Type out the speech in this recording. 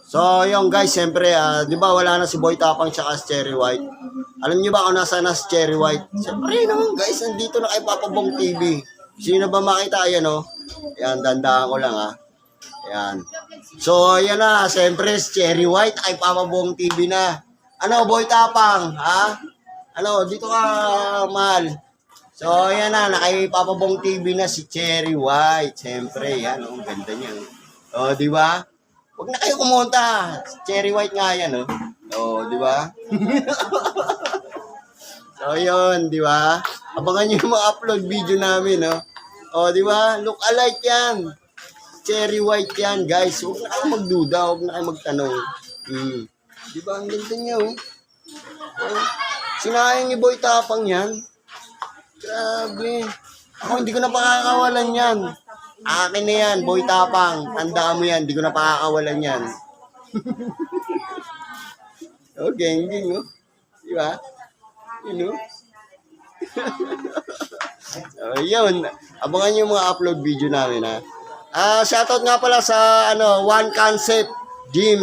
So, yung guys, siyempre, di ba wala na si Boy Tapang tsaka si Cherry White. Alam niyo ba kung nasa na si Cherry White? Siyempre naman guys, nandito na kay Papa Bong TV. Sino ba makita? Ayan o. Ayan, dandaan ko lang Ayan. So, ayan na. Siyempre, si Cherry White kay Papa Bong TV na. Ano, Boy Tapang? Ha? Ano, dito ka, mahal. So, ayan na. Nakay Papa Bong TV na si Cherry White. Siyempre, yan o. Ganda niya. O, di ba? Huwag na kayo kumunta. Cherry White nga yan, oh. Oh, di ba? So, yun, di ba? Abangan nyo yung mga upload video namin, oh. Oh, di ba? Look alike yan. Cherry White yan, guys. Huwag na kayo magduda. Huwag na kayo magtanong. Di ba? Ang ganda niya, oh. Oh. Sinayang ni Boy Tapang yan. Grabe. Ako, hindi ko na pakakawalan yan. Akin na yan, Boy Tapang. Tandaan mo yan, di ko na pakakawalan yan. Okay, hindi no? Di ba? Yun, no? So, yun. Abangan nyo yung mga upload video namin, ha? Shoutout nga pala sa, One Concept Gym.